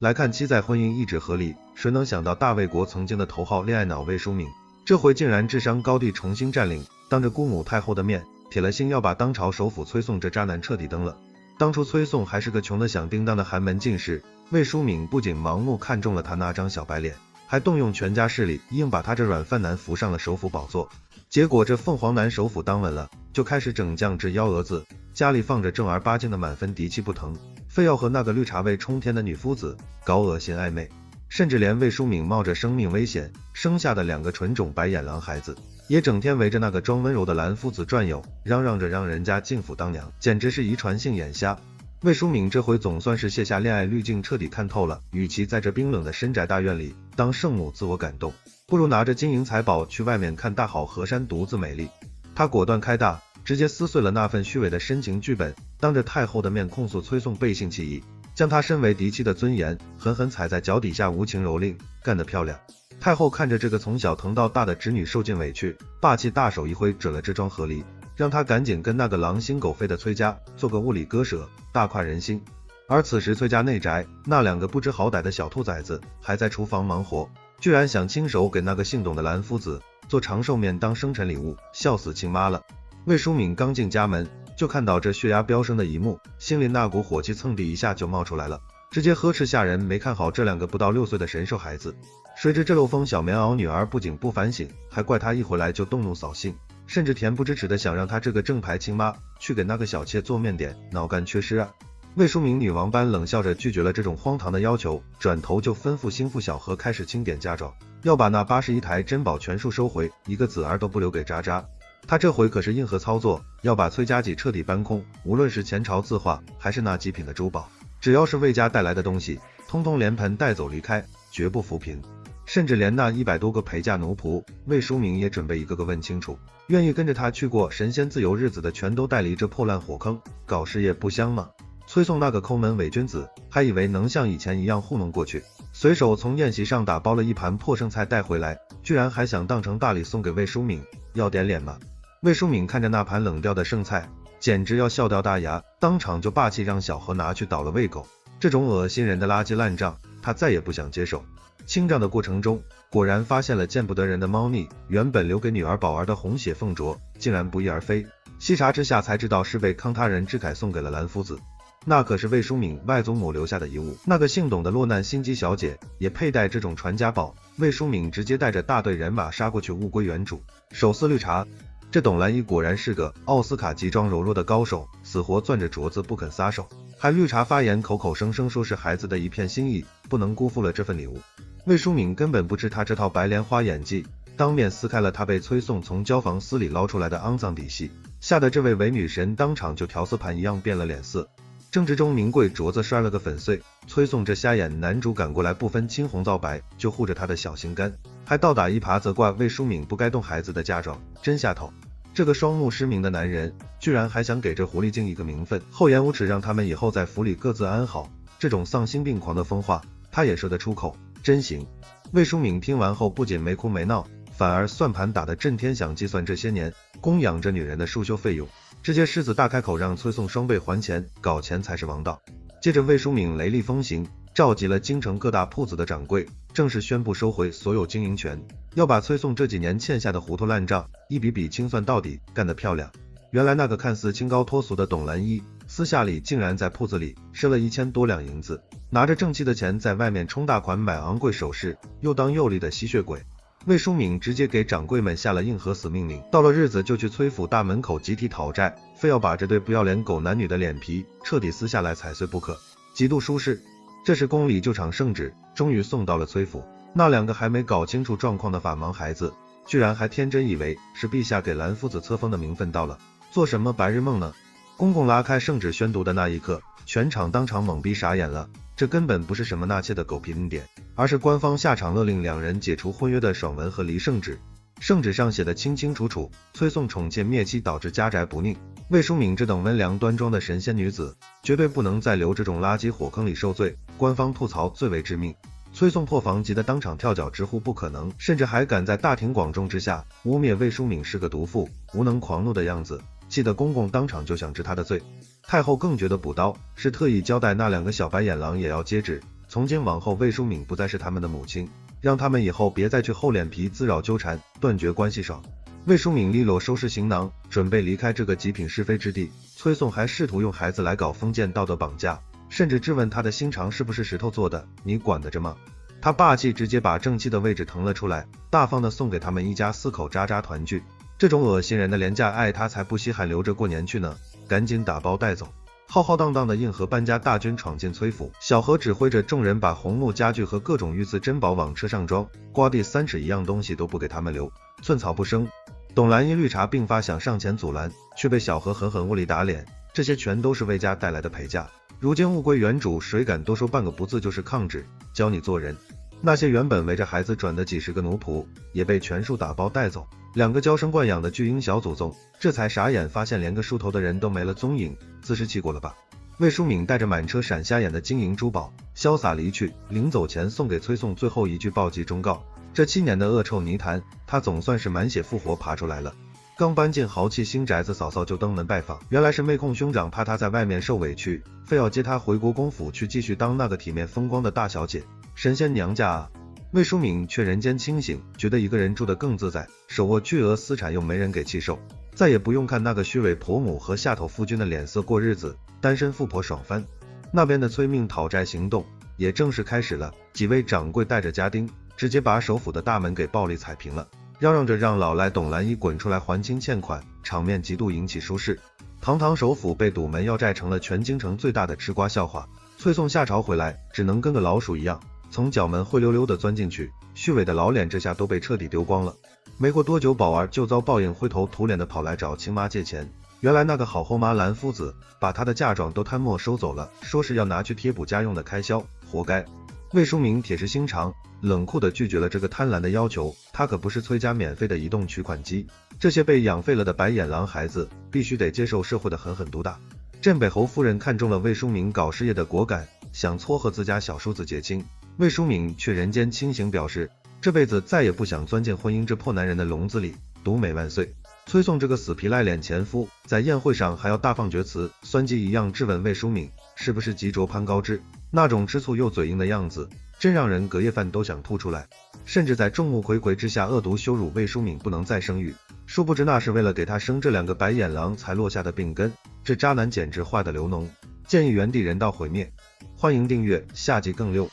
来看妻在婚姻一纸合理，谁能想到大魏国曾经的头号恋爱脑魏淑敏，这回竟然智商高地重新占领，当着姑母太后的面，铁了心要把当朝首辅崔宋这渣男彻底蹬了。当初崔宋还是个穷得响叮当的寒门进士，魏淑敏不仅盲目看中了他那张小白脸，还动用全家势力，硬把他这软饭男扶上了首辅宝座。结果这凤凰男首辅当稳了，就开始整酱至幺蛾子，家里放着正儿八经的满分嫡妻不疼，非要和那个绿茶味冲天的女夫子搞恶心暧昧，甚至连魏淑敏冒着生命危险生下的2个纯种白眼狼孩子，也整天围着那个装温柔的蓝夫子转悠，嚷嚷着让人家进府当娘，简直是遗传性眼瞎。魏淑敏这回总算是卸下恋爱滤镜，彻底看透了，与其在这冰冷的深宅大院里当圣母自我感动，不如拿着金银财宝去外面看大好河山独自美丽。他果断开大，直接撕碎了那份虚伪的深情剧本，当着太后的面控诉崔宋背信弃义，将他身为嫡妻的尊严狠狠踩在脚底下，无情蹂躏，干得漂亮。太后看着这个从小疼到大的侄女受尽委屈，霸气大手一挥，准了这桩和离，让他赶紧跟那个狼心狗肺的崔家做个物理割舍，大快人心。而此时崔家内宅那2个不知好歹的小兔崽子还在厨房忙活，居然想亲手给那个姓董的蓝夫子做长寿面当生辰礼物，笑死亲妈了。魏淑敏刚进家门，就看到这血压飙升的一幕，心里那股火气蹭地一下就冒出来了，直接呵斥下人没看好这2个不到6岁的神兽孩子。谁知这漏风小棉袄女儿不仅不反省，还怪他一回来就动怒扫兴，甚至恬不知耻的想让他这个正牌亲妈去给那个小妾做面点，脑干缺失啊！魏淑敏女王般冷笑着拒绝了这种荒唐的要求，转头就吩咐心腹小何开始清点嫁妆，要把那81台珍宝全数收回，一个子儿都不留给渣渣。他这回可是硬核操作，要把崔家脊彻底搬空，无论是前朝字画还是那极品的珠宝，只要是魏家带来的东西，通通连盆带走离开，绝不扶贫。甚至连那100多个陪嫁奴仆，魏淑敏也准备一个个问清楚，愿意跟着他去过神仙自由日子的全都带离这破烂火坑，搞事业不香吗？崔宋那个抠门伪君子还以为能像以前一样糊弄过去，随手从宴席上打包了一盘破剩菜带回来，居然还想当成大礼送给魏淑敏，要点脸吗？魏淑敏看着那盘冷掉的剩菜，简直要笑掉大牙，当场就霸气让小何拿去倒了喂狗。这种恶心人的垃圾烂账，他再也不想接受。清账的过程中，果然发现了见不得人的猫腻，原本留给女儿宝儿的红血凤镯，竟然不翼而飞。细查之下才知道是被康他人支凯送给了蓝夫子，那可是魏淑敏外祖母留下的遗物。那个姓董的落难心机小姐也佩戴这种传家宝，魏淑敏直接带着大队人马杀过去，物归原主。手撕绿茶，这董兰姨果然是个奥斯卡级装柔弱的高手，死活攥着镯子不肯撒手，还绿茶发言口口声声说是孩子的一片心意，不能辜负了这份礼物。魏淑敏根本不知他这套白莲花演技，当面撕开了他被崔宋从交房丝里捞出来的肮脏底细，吓得这位伪女神当场就调色盘一样变了脸色。正值中名贵镯子摔了个粉碎，崔宋这瞎眼男主赶过来，不分青红皂白就护着他的小心肝，还倒打一耙责怪魏淑敏不该动孩子的嫁妆，真下头。这个双目失明的男人居然还想给这狐狸精一个名分，厚颜无耻，让他们以后在府里各自安好，这种丧心病狂的疯话他也说得出口，真行。魏淑敏听完后不仅没哭没闹，反而算盘打得震天响，计算这些年供养这女人的束修费用，直接狮子大开口让崔宋双倍还钱，搞钱才是王道。接着魏淑敏雷厉风行，召集了京城各大铺子的掌柜，正式宣布收回所有经营权，要把崔宋这几年欠下的糊涂烂账一笔笔清算到底，干得漂亮。原来那个看似清高脱俗的董兰姨，私下里竟然在铺子里赊了1000多两银子，拿着正妻的钱在外面充大款买昂贵首饰，又当又立的吸血鬼。魏淑敏直接给掌柜们下了硬核死命令，到了日子就去崔府大门口集体讨债，非要把这对不要脸狗男女的脸皮彻底撕下来踩碎不可，极度舒适。这时宫里就场圣旨终于送到了崔府，那2个还没搞清楚状况的法盲孩子，居然还天真以为是陛下给蓝夫子册封的名分到了，做什么白日梦呢？公公拉开圣旨宣读的那一刻，全场当场懵逼傻眼了，这根本不是什么纳妾的狗屁恩典，而是官方下场勒令2人解除婚约的爽文和离圣旨。圣旨上写的清清楚楚，崔宋宠妾灭妻导致家宅不宁，魏淑敏这等温良端庄的神仙女子绝对不能再留这种垃圾火坑里受罪，官方吐槽最为致命。崔宋破防急得当场跳脚直呼不可能，甚至还敢在大庭广众之下污蔑魏淑敏是个毒妇，无能狂怒的样子，气得公公当场就想治他的罪。太后更觉得补刀，是特意交代那2个小白眼狼也要接旨，从今往后魏淑敏不再是他们的母亲，让他们以后别再去厚脸皮滋扰纠缠，断绝关系爽。魏淑敏利落收拾行囊，准备离开这个极品是非之地。崔宋还试图用孩子来搞封建道德绑架，甚至质问他的心肠是不是石头做的，你管得着吗？他霸气直接把正妻的位置腾了出来，大方的送给他们一家4口渣渣团聚。这种恶心人的廉价爱他才不稀罕留着过年去呢，赶紧打包带走。浩浩荡荡的硬核搬家大军闯进崔府，小何指挥着众人把红木家具和各种御赐珍宝往车上装，刮地3尺一样东西都不给他们留，寸草不生。董兰因绿茶并发想上前阻拦，却被小何狠狠物理打脸，这些全都是魏家带来的陪嫁。如今物归原主，谁敢多说半个不字就是抗旨，教你做人。那些原本围着孩子转的几十个奴仆，也被全数打包带走。2个娇生惯养的巨婴小祖宗，这才傻眼发现连个梳头的人都没了踪影，自食其果了吧？魏淑敏带着满车闪瞎眼的金银珠宝，潇洒离去，临走前送给崔宋最后一句暴击忠告：这7年的恶臭泥潭，他总算是满血复活爬出来了。刚搬进豪气新宅子，嫂嫂就登门拜访，原来是妹控兄长怕他在外面受委屈，非要接他回国公府去继续当那个体面风光的大小姐。神仙娘家啊！魏淑敏却人间清醒，觉得一个人住得更自在，手握巨额私产又没人给气受，再也不用看那个虚伪婆母和下头夫君的脸色过日子，单身富婆爽翻。那边的催命讨债行动也正式开始了，几位掌柜带着家丁，直接把首府的大门给暴力踩平了，嚷嚷着让老赖董兰一滚出来还清欠款，场面极度引起舒适。堂堂首府被堵门要债成了全京城最大的吃瓜笑话。崔宋下朝回来，只能跟个老鼠一样，从角门灰溜溜的钻进去，虚伪的老脸这下都被彻底丢光了。没过多久，宝儿就遭报应，灰头土脸的跑来找亲妈借钱。原来那个好后妈蓝夫子把她的嫁妆都贪墨收走了，说是要拿去贴补家用的开销，活该。魏淑敏铁石心肠，冷酷地拒绝了这个贪婪的要求。他可不是崔家免费的移动取款机，这些被养废了的白眼狼孩子必须得接受社会的狠狠毒打。镇北侯夫人看中了魏淑敏搞事业的果敢，想撮合自家小叔子结亲。魏淑敏却人间清醒，表示这辈子再也不想钻进婚姻这破男人的笼子里，独美万岁。崔宋这个死皮赖脸前夫在宴会上还要大放厥词，酸鸡一样质问魏淑敏是不是急着攀高枝，那种吃醋又嘴硬的样子，真让人隔夜饭都想吐出来。甚至在众目睽睽之下恶毒羞辱魏淑敏不能再生育，殊不知那是为了给他生这2个白眼狼才落下的病根。这渣男简直坏得流脓，建议原地人道毁灭。欢迎订阅，下集更溜。